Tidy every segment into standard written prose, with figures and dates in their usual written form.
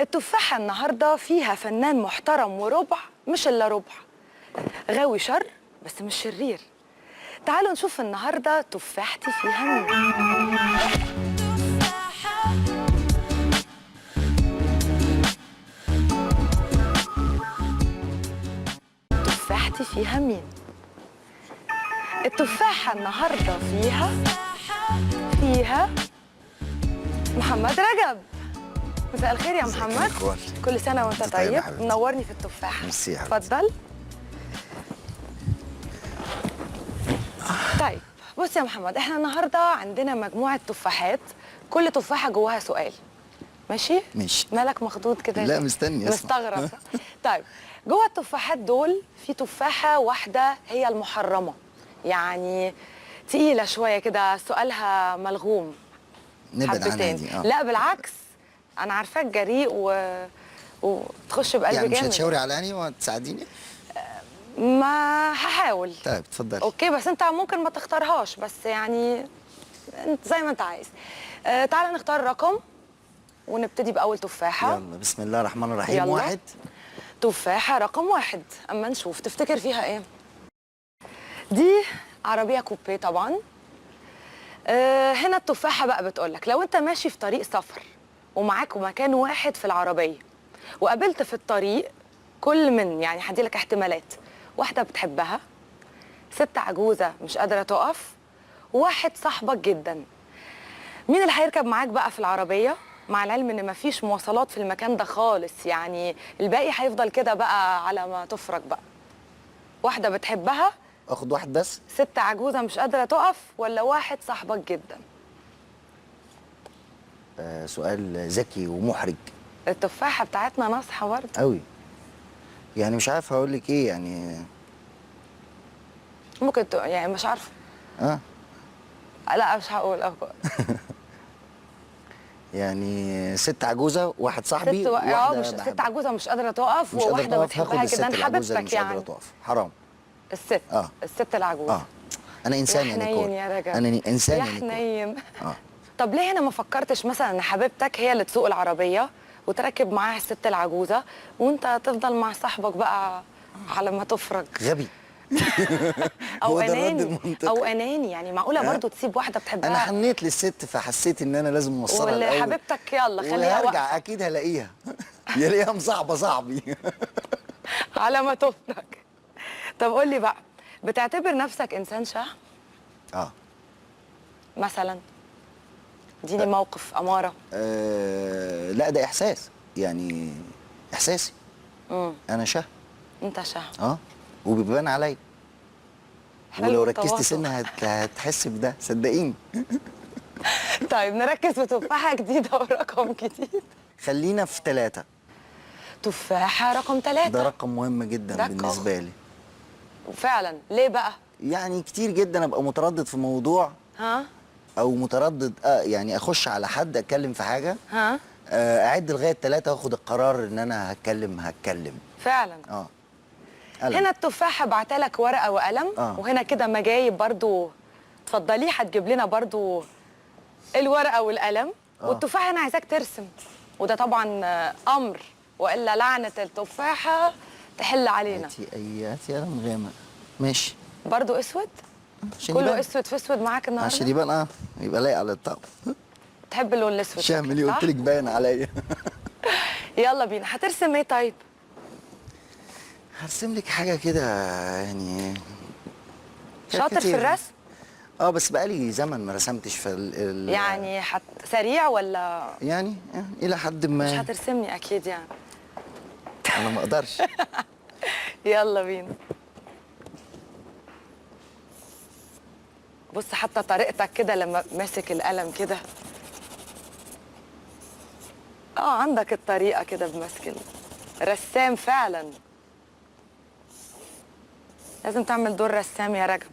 التفاحة النهاردة فيها فنان محترم وربع، مش إلا ربع، غاوي شر بس مش شرير. تعالوا نشوف النهاردة تفاحتي فيها مين. تفاحتي فيها مين؟ التفاحة النهاردة فيها محمد رجب. مساء الخير يا محمد. كل سنة وانت طيب. منورني في التفاحة. ميرسي. اتفضل. طيب بص يا محمد، احنا النهارده عندنا مجموعة تفاحات، كل تفاحة جواها سؤال. ماشي؟ ماشي. مالك مخضوض كده؟ لا مستني مستغرب. طيب جوه التفاحات دول في تفاحة واحدة هي المحرمة، يعني تقيلة شوية كده، سؤالها ملغوم. نبعد عنها دي. لا بالعكس، انا عارفاك جريء وتخش بقلب يعني جامد. مش هتشاوري علاني وتساعديني؟ ما هحاول. طيب اتفضلي. اوكي، بس انت ممكن ما تختارهاش، بس يعني انت زي ما انت عايز. تعالى نختار رقم ونبتدي باول تفاحه. يلا بسم الله الرحمن الرحيم. يلا. واحد. تفاحه رقم واحد، اما نشوف تفتكر فيها ايه. دي عربيه كوبيه طبعا. هنا التفاحه بقى بتقولك لو انت ماشي في طريق سفر ومعاك مكان واحد في العربيه، وقابلت في الطريق كل من، يعني هديلك احتمالات، واحده بتحبها، ست عجوزه مش قادره تقف، وواحد صاحبك جدا، مين اللي هيركب معاك بقى في العربيه؟ مع العلم ان مفيش مواصلات في المكان ده خالص، يعني الباقي هيفضل كده بقى على ما تفرج بقى. واحده بتحبها، اخد واحد بس. ست عجوزه مش قادره تقف، ولا واحد صاحبك جدا؟ سؤال ذكي ومحرج. التفاحه بتاعتنا ناصحه برضه قوي، يعني مش عارف هقول لك ايه يعني. ممكن يعني مش عارفه. لا مش هقول. يعني ست عجوزه، واحد صاحبي، واحده مش ست عجوزه مش قادره تقف، مش وواحده بتحبها جدا، حبيبتك يعني. تقف. حرام. الست. الست العجوزه. انا انسان يا يا حنين يا رجب. انا انسان يا حنين. طب ليه هنا ما فكرتش مثلا ان حبيبتك هي اللي تسوق العربيه وتركب معاها الست العجوزه، وانت تفضل مع صاحبك بقى على ما تفرج؟ غبي. او اناني. او اناني، يعني معقوله برضو تسيب واحده بتحبها؟ انا حنيت للست فحسيت ان انا لازم اوصلها الاول، حبيبتك يلا خليها واقفه، وهرجع اكيد هلاقيها. يلاقيها مصاحبه صاحبي. على ما تفرج. طب قول لي بقى، بتعتبر نفسك انسان شهم؟ مثلا اديني موقف اماره. لا ده احساس، يعني احساسي. انا شهم. انت شهم. وبيبان عليا، ولو ركزت سنه هتحس بده، صدقيني. طيب نركز في تفاحه جديده ورقم جديد. خلينا في 3. تفاحه رقم 3 ده رقم مهم جدا بالنسبه لي. وفعلا ليه بقى؟ يعني كتير جدا ابقى متردد في موضوع، او متردد يعني اخش على حد اتكلم في حاجه، اعد لغايه 3 واخد القرار ان انا هتكلم فعلا. قلم. هنا التفاحه بعتلك ورقه وقلم، وهنا كده مجايب برضو. اتفضلي، هتجيب لنا برضو الورقه والقلم. والتفاحه انا عايزاك ترسم، وده طبعا امر، والا لعنه التفاحه تحل علينا. هاتي قلم غامق. ماشي. برضو اسود؟ كله اسود في اسود معاك النهارده عشان يبان يبقى لايق على الطقم. تحب اللون الاسود؟ شامل ليه؟ قلت لك باين عليا. يلا بينا. هترسم ايه طيب؟ هرسم لك حاجه كده يعني. شاطر في الرسم؟ بس بقالي زمن ما رسمتش في يعني سريع ولا يعني الى حد ما. مش هترسمني اكيد يعني. انا ما اقدرش. يلا بينا. بص حتى طريقتك كده لما ماسك القلم كده، عندك الطريقه كده بمسك رسام فعلا. لازم تعمل دور رسام يا رجب.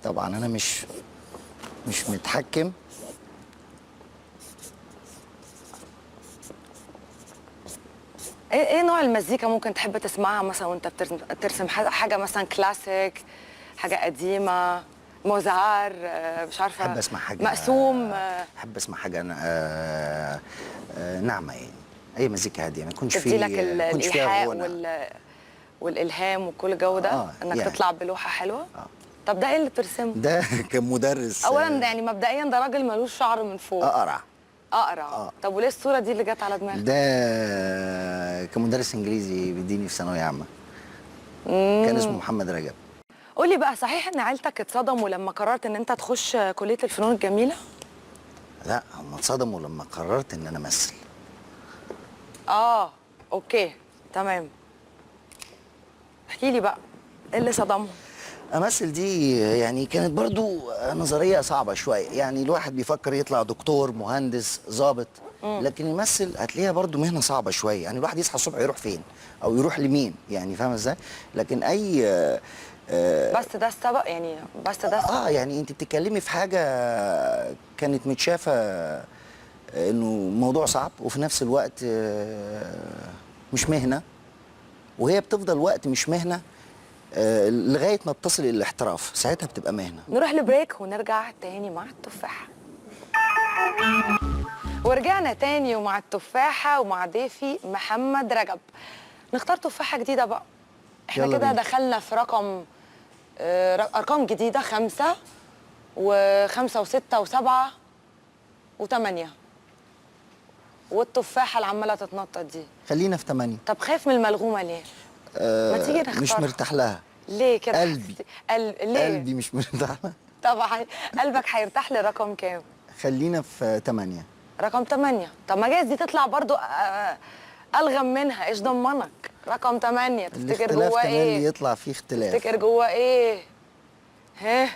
طبعا انا مش متحكم. ايه نوع المزيكا ممكن تحب تسمعها مثلا وانت بترسم حاجه مثلا كلاسيك، حاجه قديمه، موزار، مش عارفه، احب اسمع حاجه مقسوم، احب اسمع حاجه انا ناعمه يعني، اي مزيكا هاديه ما يكونش تدي لك ما يكونش فيها الايحاء غنى. والالهام وكل الجو ده، انك يعني تطلع بلوحه حلوه. طب ده ايه اللي بترسمه؟ ده كان مدرس اولا ده يعني مبدئيا ده راجل ملوش شعر من فوق، اقرع. اقرع. طب وليه الصوره دي اللي جت على دماغك؟ ده كان مدرس انجليزي بيديني في ثانويه عامه، كان اسمه محمد رجب. قولي بقى، صحيح ان عيلتك اتصدموا لما قررت ان انت تخش كليه الفنون الجميله؟ لا، هم اتصدموا لما قررت ان انا امثل. اوكي تمام. احكي لي بقى ايه اللي صدمهم؟ امثل دي يعني كانت برضو نظريه صعبه شويه، يعني الواحد بيفكر يطلع دكتور مهندس ضابط، لكن يمثل هتلاقيها برضو مهنه صعبه شويه، يعني الواحد يصحى الصبح يروح فين او يروح لمين، يعني فاهم ازاي؟ لكن اي بس ده السبب يعني، بس ده يعني انت بتتكلمي في حاجه كانت متشافه انه موضوع صعب، وفي نفس الوقت مش مهنه، وهي بتفضل وقت مش مهنه لغايه ما بتصل الى الاحتراف، ساعتها بتبقى مهنه. نروح لبريك ونرجع تاني مع التفاحه. ورجعنا تاني ومع التفاحه ومع ضيفي محمد رجب. نختار تفاحه جديده بقى. احنا كده دخلنا في رقم ارقام جديده، 5 و5 و6 و7 و8، والتفاحه اللي عماله تتنطط دي. خلينا في 8. طب خايف من الملغومه ليه؟ ما تيجي نختار. مش مرتاح لها. ليه كده؟ قلبي ليه؟ قلبي مش مرتاح لها. طبعا قلبك هيرتاح لرقم كام؟ خلينا في 8. رقم 8. طب ما جايز دي تطلع برضو ألغم منها، ايش ضمنك؟ رقم 8 تفتكر جواه ايه؟ اللي يطلع فيه اختلاف. تفتكر جواه ايه؟ ها؟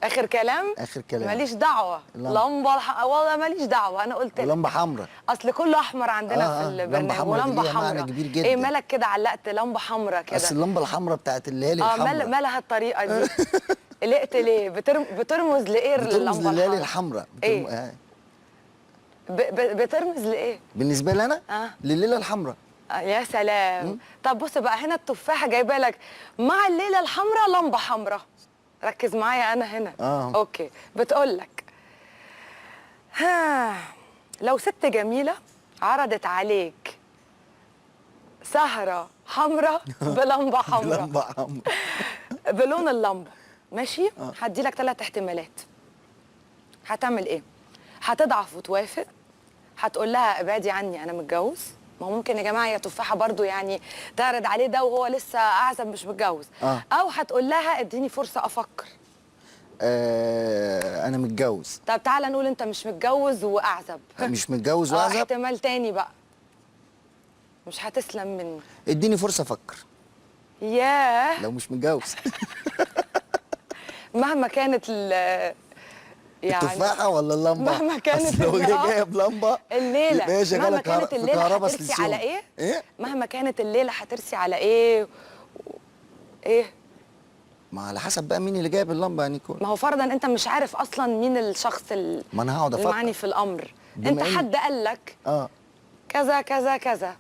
اخر كلام؟ اخر كلام. ماليش دعوه. لمبه والله ماليش دعوه، انا قلت لك. لمبه حمراء. اصل كله احمر عندنا في البرنامج، ولمبه حمراء كبير جدا. ايه مالك كده علقت لمبه حمراء كده؟ اصل اللمبه الحمراء بتاعت الليالي الحمراء. مالها الطريقه دي؟ قلقت ليه؟ بترمز لايه اللمبه الليالي الحمراء؟ ايه؟ بترمز لايه؟ بالنسبه لي انا لليله الحمراء. يا سلام. طب بص بقى، هنا التفاحه جايبه لك مع الليله الحمراء لمبه حمراء. ركز معايا انا هنا. اوكي. بتقول لك لو ست جميله عرضت عليك سهره حمراء بلمبه حمراء لمبه حمراء بلون اللمبه، ماشي؟ هدي لك 3 احتمالات. هتعمل ايه؟ هتضعف وتوافق، هتقول لها ابعدي عني انا متجوز، ما هو ممكن يا جماعه يا تفاحه برضو يعني تعرض عليه ده وهو لسه اعزب مش متجوز. او هتقول لها اديني فرصه افكر. انا متجوز. طب تعالى نقول انت مش متجوز واعزب. مش متجوز واعزب. احتمال تاني بقى، مش هتسلم مني. اديني فرصه افكر. ياه، لو مش متجوز. مهما كانت يعني التفاحه ولا اللمبه؟ مهما كانت لو جايب لمبه الليله، مهما كانت الليله هترسي على ايه؟ مهما كانت الليله هترسي على ايه؟ ايه؟ ما على حسب بقى مين اللي جايب اللمبه يا نيكول. ما هو فرضا انت مش عارف اصلا مين الشخص ما انا هقعد افكر المعني في الامر. انت حد قال لك كذا كذا كذا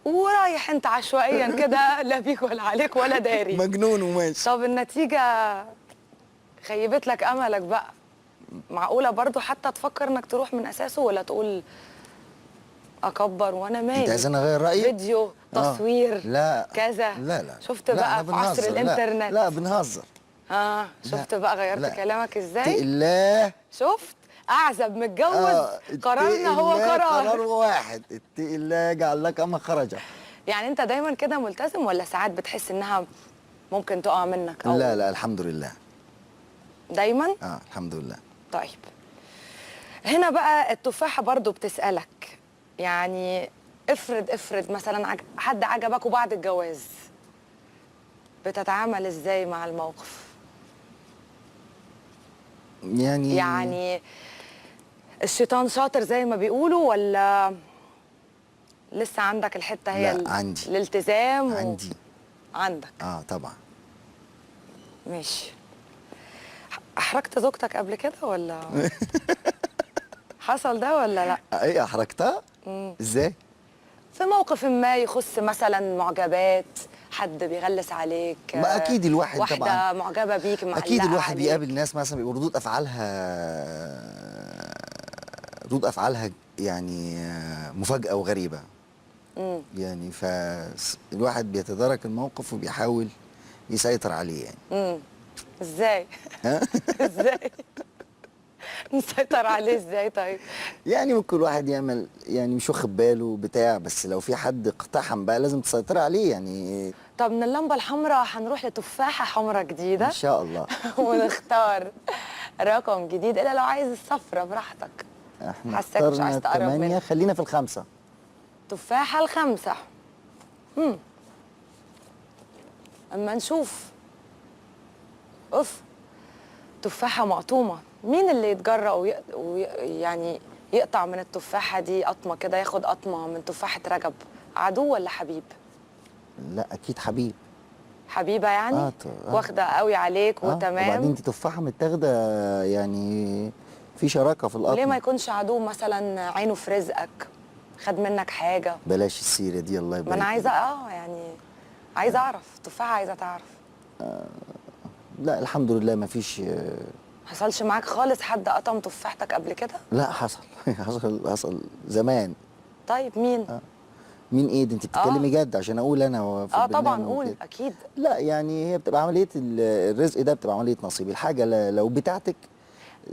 ورايح انت عشوائيا كده، لا بيك ولا عليك ولا داري، مجنون وماشي. طب النتيجه خيبت لك املك بقى. معقوله برضو حتى تفكر انك تروح من اساسه، ولا تقول اكبر وانا مالي؟ انت عايزاني اغير رايي؟ فيديو، تصوير، لا كذا. لا شفت بقى في عصر الانترنت؟ لا بنهزر. شفت بقى غيرت كلامك ازاي؟ الله. شفت؟ اعزب متجوز. قرارنا هو قرار واحد. اتقي الله جعل لك اما خرجه. يعني انت دايما كده ملتزم، ولا ساعات بتحس انها ممكن تقع منك؟ أو لا الحمد لله دايما. الحمد لله. طيب هنا بقى التفاحه برضو بتسالك، يعني افرض مثلا حد عجبك وبعد الجواز، بتتعامل ازاي مع الموقف؟ يعني الشيطان شاطر زي ما بيقولوا، ولا لسه عندك الحته هي لا عندي الالتزام؟ عندك طبعا. ماشي. احرجت زوجتك قبل كده ولا حصل ده ولا لا؟ ايه احرجتها؟ ازاي؟ في موقف ما يخص مثلا معجبات، حد بيغلس عليك؟ ما اكيد الواحد واحده طبعا معجبه بيك معلقه اكيد الواحد عليك. بيقابل ناس مثلا بيبقى ردود افعالها يعني مفاجاه وغريبه. يعني فالواحد بيتدارك الموقف وبيحاول يسيطر عليه يعني. ازاي؟ ها؟ ازاي نسيطر عليه ازاي طيب؟ يعني ممكن الواحد يعمل يعني مش واخد باله بتاع، بس لو في حد اقتحم بقى لازم تسيطر عليه يعني. طب من اللمبه الحمراء هنروح لتفاحه حمراء ان جديده شاء الله. ونختار رقم جديد، الا لو عايز الصفرة براحتك. احنا حاساك مش اخترنا عايز تقرب 8، منها. خلينا في ال5. تفاحة ال5. اما نشوف. اوف، تفاحة مقطومة. مين اللي يتجرأ يعني يقطع من التفاحة دي قطمة كده، ياخد قطمة من تفاحة رجب؟ عدو ولا حبيب؟ لا اكيد حبيب. حبيبة يعني. واخدة قوي عليك وتمام. وبعدين دي تفاحه متاخده يعني في شراكه في القطم. وليه ما يكونش عدو مثلا عينه في رزقك، خد منك حاجة؟ بلاش السيره دي الله يبارك. ما انا عايزة يعني عايزة اعرف، تفاحة عايزة تعرف. لا الحمد لله ما فيش. حصلش معاك خالص حد قطم تفاحتك قبل كده؟ لا حصل حصل زمان. طيب مين؟ مين ايه ده؟ انت بتتكلمي جد عشان اقول انا في البرنامج طبعا قول وكده. اكيد. لا يعني هي بتبقى عمليه الرزق ده بتبقى عمليه نصيب. الحاجه لو بتاعتك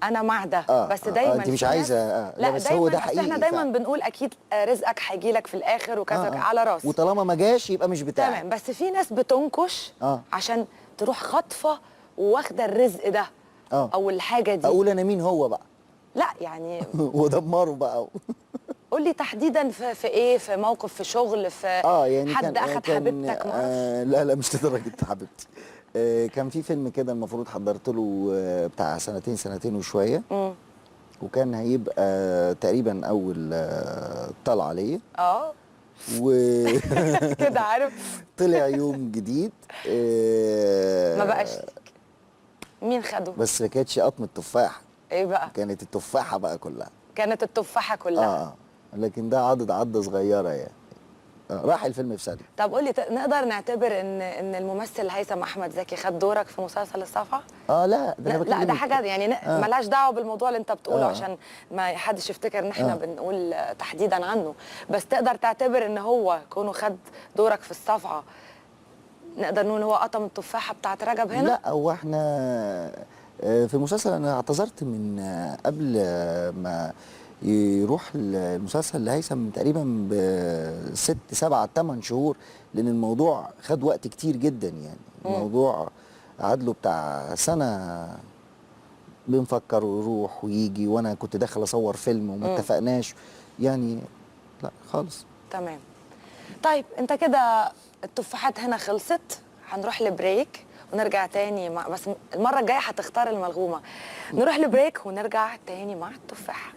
انا مع ده. بس دايما انت مش في ناس عايزه لا بس دايما هو ده اصل حقيقي احنا دايما بنقول اكيد رزقك هيجي لك في الاخر وكذا على راسي. وطالما ما جاش يبقى مش بتاعك. تمام. بس في ناس بتنكش عشان تروح خاطفه واخده الرزق ده او الحاجه دي. اقول انا مين هو بقى؟ لا يعني ودمره بقى. قول لي تحديدا في ايه، في موقف، في شغل، في يعني حد اخد حبيبتك؟ معرفش. لا مش لدرجه حبيبتي. كان في فيلم كده المفروض حضرت له بتاع سنتين وشويه. وكان هيبقى تقريبا اول طلعه ليا. و كده عارف. طلع يوم جديد. ما بقاش ليك. مين خده؟ بس ما كانتش قطمه تفاح. ايه بقى؟ كانت التفاحه بقى كلها. كانت التفاحه كلها. لكن ده عضة صغيره يعني. راح الفيلم في ثانيه. طب قولي، نقدر نعتبر ان الممثل هيثم احمد زكي خد دورك في مسلسل الصفا؟ لا ده لا ده حاجه يعني ملهاش دعوه بالموضوع اللي انت بتقوله عشان ما حدش يفتكر ان احنا بنقول تحديدا عنه. بس تقدر تعتبر ان هو كونه خد دورك في الصفا، نقدر نقول هو قطم التفاحه بتاعت رجب هنا؟ لا هو احنا في المسلسل انا اعتذرت من قبل ما يروح المسلسل لهيثم تقريبا ب6 7 8 شهور، لان الموضوع خد وقت كتير جدا يعني. الموضوع قعد له بتاع سنه بنفكر ويروح ويجي، وانا كنت داخل اصور فيلم وما اتفقناش يعني. لا خالص. تمام. طيب انت كده التفاحات هنا خلصت، هنروح لبريك ونرجع تاني بس المره الجايه هتختار الملغومه. نروح لبريك ونرجع تاني مع التفاحه.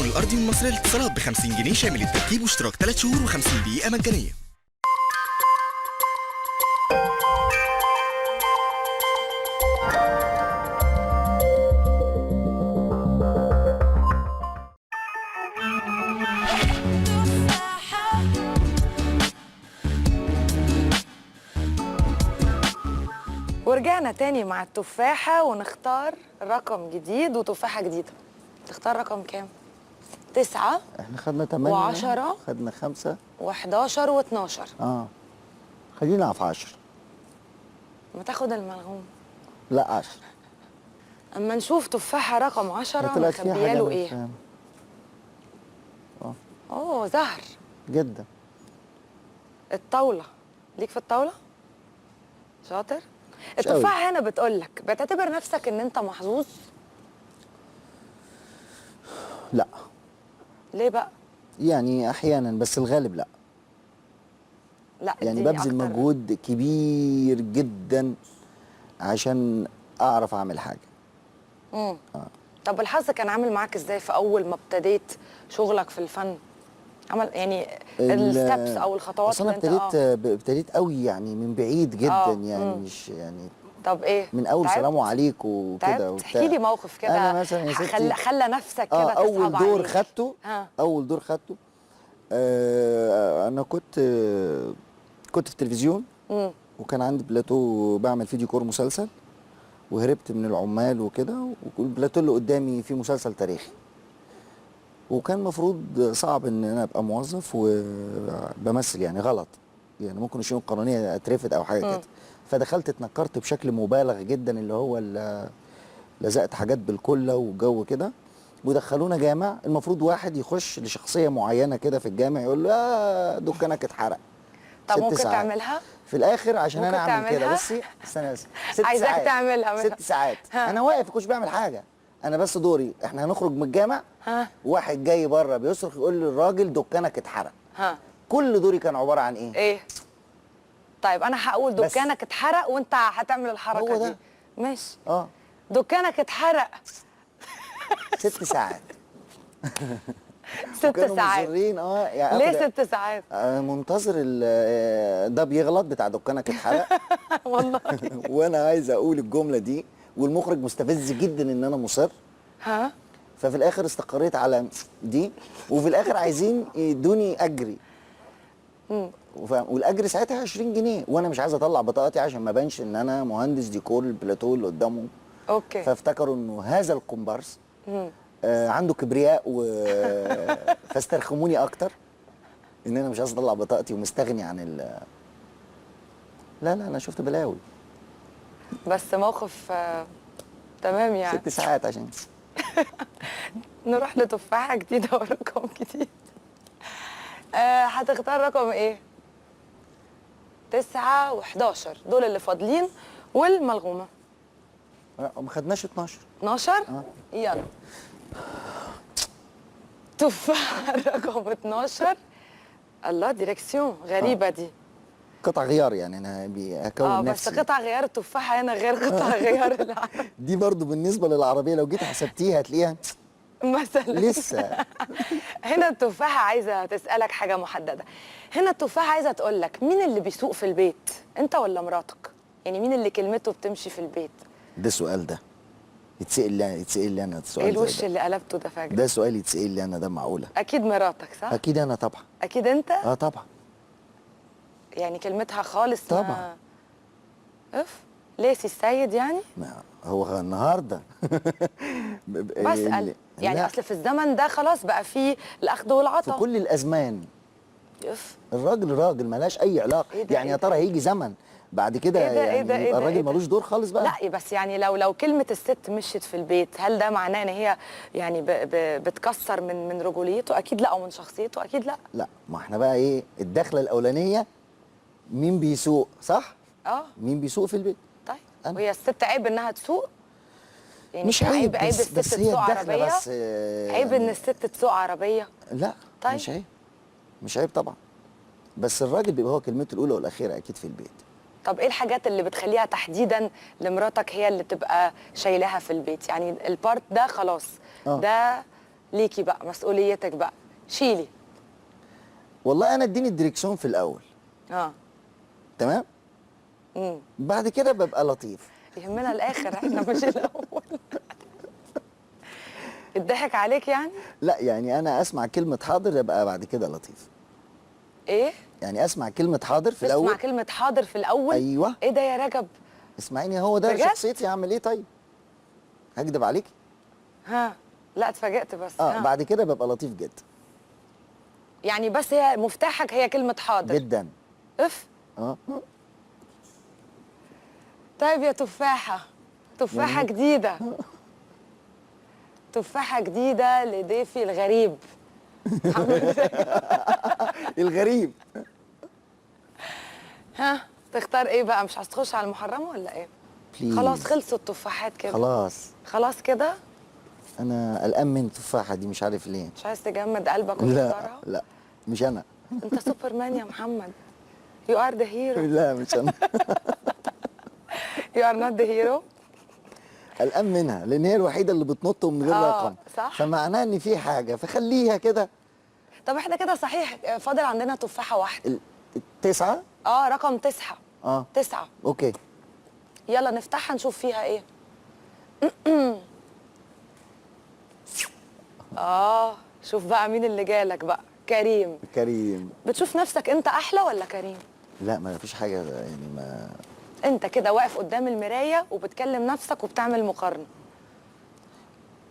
الأرضي من مصر للاتصالات ب50 جنيه شامل التركيب واشتراك 3 شهور و50 دقيقة مجانية. ورجعنا تاني مع التفاحة ونختار رقم جديد وتفاحة جديدة. تختار رقم كام؟ 9. احنا خدنا 8 و10. خدنا 5 و11 و12. خلينا في 10. ما تاخد الملغوم. لا 10. اما نشوف تفاحة رقم 10 طلعت فيها مخبيه حاجة له ايه؟ زهر جدا. الطاولة. ليك في الطاولة؟ شاطر. التفاحة هنا بتقولك بتعتبر نفسك ان انت محظوظ؟ لا. ليه بقى؟ يعني احيانا بس الغالب لا. لا يعني اديني ببذل أكتر. مجهود كبير جدا عشان اعرف اعمل حاجه. طب الحظ كان عامل معاك ازاي في اول ما ابتديت شغلك في الفن؟ عمل يعني الستبس او الخطوات اصل انا اللي انت ابتديت قوي يعني من بعيد جدا يعني مم. مش يعني طب ايه؟ من اول تعبت؟ سلام عليكم وكده تعبت؟ وبتاع. احكي لي موقف كده. انا مثلا يا ستي خلى نفسك كده تصعب اول دور عليك. خدته ها. اول دور خدته انا كنت في التلفزيون، وكان عندي بلاتو بعمل فيه ديكور مسلسل، وهربت من العمال وكده، والبلاتو اللي قدامي فيه مسلسل تاريخي، وكان المفروض صعب ان انا ابقى موظف وبمثل، يعني غلط، يعني ممكن الشؤون القانونيه اترفد او حاجه كده. فدخلت اتنكرت بشكل مبالغ جدا، اللي هو لزقت حاجات بالكله وجو كده، ودخلونا جامع. المفروض واحد يخش لشخصيه معينه كده في الجامع يقول له دكانك اتحرق. طب 6 ممكن ساعات. تعملها؟ في الاخر عشان ممكن انا اعمل كده، تعملها؟ بصي استنى بس 6 عايزاك ساعات تعملها. 6 ساعات ها. انا واقف كنتش بعمل حاجه، انا بس دوري احنا هنخرج من الجامع، ها. واحد جاي بره بيصرخ يقول للراجل دكانك اتحرق. ها. كل دوري كان عباره عن ايه؟ ايه؟ طيب انا هقول بس. دكانك اتحرق وانت هتعمل الحركه هو ده. دي. ماشي. اه دكانك اتحرق 6 ساعات 6 كانوا ساعات. مصرين يعني ليه 6 ساعات؟ منتظر ده بيغلط بتاع دكانك اتحرق والله. وانا عايز اقول الجمله دي، والمخرج مستفز جدا ان انا مصر. ها. ففي الاخر استقريت على دي، وفي الاخر عايزين يدوني اجري، والاجر ساعتها 20 جنيه، وانا مش عايز اطلع بطاقتي عشان ما بانش ان انا مهندس ديكور البلاتو اللي قدامهم. اوكي. فافتكروا انه هذا الكومبارس عنده كبرياء فاسترخموني اكتر ان انا مش عايز اطلع بطاقتي ومستغني عن لا انا شفت بلاوي. بس موقف تمام يعني. 6 ساعات عشان نروح لتفاحة جديدة ورقم جديد. هتختار رقم ايه؟ 9 و11 دول اللي فاضلين، والملغومة ما خدناش 12. 12؟ يلا. تفاحة رقم 12. الله، ديريكسيون غريبة دي. قطع غيار، يعني انا هكون بس نفسي. قطع غيار التفاحة هنا غير قطع غيار دي برضو بالنسبه للعربيه لو جيت حسبتيها هتلاقيها مثلا لسه. هنا التفاحة عايزة تسألك حاجة محددة. هنا التفاحة عايزة تقول لك مين اللي بيسوق في البيت؟ انت ولا مراتك؟ يعني مين اللي كلمته بتمشي في البيت؟ ده سؤال ده يتسأل لي انا السؤال ايه ده الوش اللي قلبته ده فجأة؟ ده سؤال يتسأل لي انا، ده معقوله؟ اكيد مراتك صح؟ اكيد انا طبعا. اكيد انت؟ طبعا. يعني كلمتها خالص طبعا. اف ليسي السيد يعني؟ ما هو النهارده بسأل يعني لا. اصل في الزمن ده خلاص بقى فيه الاخذ في والعطاء. كل الازمان اف الراجل راجل ملهاش اي علاقه. إيه ده؟ يعني يا إيه ده؟ ترى هيجي زمن بعد كده إيه ده؟ إيه يعني ده؟ إيه يبقى ده؟ الراجل إيه ده؟ ملوش دور خالص بقى؟ لا بس يعني لو كلمة الست مشيت في البيت، هل ده معناه ان هي يعني بتكسر من رجوليته؟ اكيد لا، او من شخصيته؟ اكيد لا. لا، ما احنا بقى ايه الدخله الاولانيه، مين بيسوق صح؟ مين بيسوق في البيت؟ طيب أنا. وهي الست عيب انها تسوق؟ يعني مش عيب، عيب بس الست بس هي تسوق الدخله عربية؟ بس عيب ان الست تسوق عربية؟ لا طيب. مش عيب، مش عيب طبعا، بس الراجل بيبقى هو كلمته الاولى والاخيره اكيد في البيت. طب ايه الحاجات اللي بتخليها تحديدا لمراتك هي اللي تبقى شايلاها في البيت؟ يعني البارت ده خلاص ده ليكي بقى، مسؤوليتك بقى، شيلي. والله انا اديني الدريكسيون في الاول تمام. بعد كده ببقى لطيف. يهمنا الاخر احنا مش الاول. اتضحك عليك يعني؟ لا يعني انا اسمع كلمه حاضر يبقى بعد كده لطيف. ايه؟ يعني اسمع كلمه حاضر في الاول. اسمع كلمه حاضر في الاول؟ ايوه. ايه ده يا رجب؟ اسمعيني، هو ده بجد؟ شخصيتي، اعمل ايه طيب؟ هكدب عليكي؟ لا اتفاجئت بس. بعد كده ببقى لطيف جدا. يعني بس هي مفتاحك هي كلمه حاضر جدا. اف. طيب يا تفاحه، تفاحه جديده، تفاحه جديده لضيفي الغريب. الغريب. تختار ايه بقى؟ مش عايز تخش على المحرمه ولا ايه؟ بليز. خلاص خلصوا التفاحات كده. خلاص كده. انا قلقان من التفاحه دي، مش عارف ليه. مش عايز تجمد قلبك وتختارها؟ لا مش انا. انت سوبرمان يا محمد. You are the hero. لا مش انا. You are not the hero. قلقان منها لان هي الوحيده اللي بتنط من غير رقم. صح. فمعناه ان في حاجه، فخليها كده. طب احنا كده صحيح فاضل عندنا تفاحة واحدة. التسعه. رقم 9. 9. اوكي. يلا نفتحها نشوف فيها ايه. شوف بقى مين اللي جالك بقى. كريم. كريم. بتشوف نفسك انت احلى ولا كريم؟ لا ما فيش حاجه يعني ما. انت كده واقف قدام المرايه وبتكلم نفسك وبتعمل مقارنه.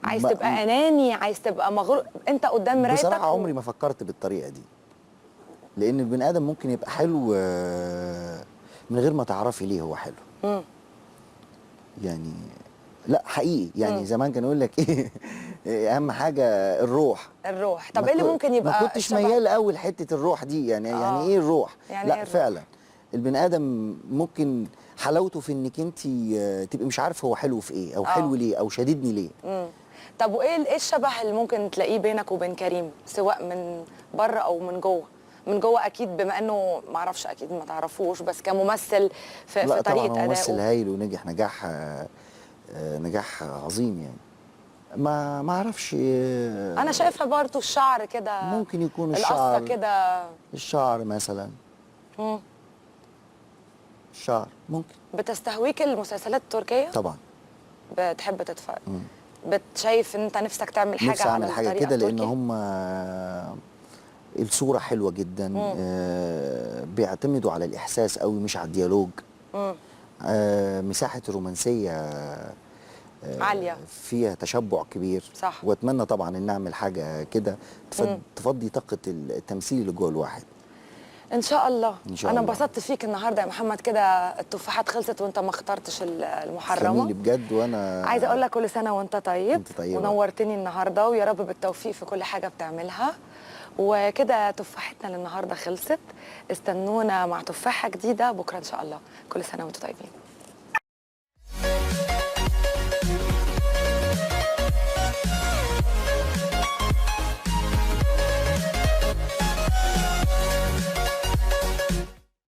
عايز تبقى اناني، عايز تبقى مغرور، انت قدام مرايتك. بصراحه عمري ما فكرت بالطريقه دي، لان البني ادم ممكن يبقى حلو من غير ما تعرفي ليه هو حلو. يعني لا حقيقي يعني زمان كان يقول لك ايه اهم حاجه الروح. الروح. طب ايه اللي ممكن يبقى؟ ما كنتش ميال قوي لحته الروح دي يعني ايه الروح؟ يعني لا إيه الروح؟ فعلا البني ادم ممكن حلاوته في انك انت تبقي مش عارفه هو حلو في ايه او حلو ليه او شديدني ليه. طب وايه الشبه اللي ممكن تلاقيه بينك وبين كريم، سواء من بره او من جوه؟ من جوه اكيد، بما انه ما اعرفش، اكيد ما تعرفوش، بس كممثل في لا طريقه طبعا هو ممثل ادائه. هايل ونجح نجاح عظيم يعني. ما اعرفش. انا شايفها برضو الشعر كده، ممكن يكون القصه الشعر كده. الشعر مثلا. الشعر ممكن. بتستهويك المسلسلات التركيه؟ طبعا. بتحب تتفرج؟ بتشايف ان انت نفسك تعمل حاجه نفسي اعمل حاجه كده لان التركي؟ هم الصوره حلوه جدا. بيعتمدوا على الاحساس قوي مش على الديالوج. مساحه الرومانسيه عاليه، فيها تشبع كبير. صح. واتمنى طبعا ان اعمل حاجه كده تفضي طاقه التمثيل اللي جوه الواحد. ان شاء الله. إن شاء انا الله. انبسطت فيك النهارده يا محمد، كده التفاحات خلصت وانت ما اخترتش المحرمه. جميل بجد. وانا عايزه اقول لك كل سنه وانت طيب. انت طيبة. ونورتني النهارده، ويا رب بالتوفيق في كل حاجه بتعملها. وكده تفاحتنا للنهارده خلصت. استنونا مع تفاحه جديده بكره ان شاء الله. كل سنه وانتم طيبين.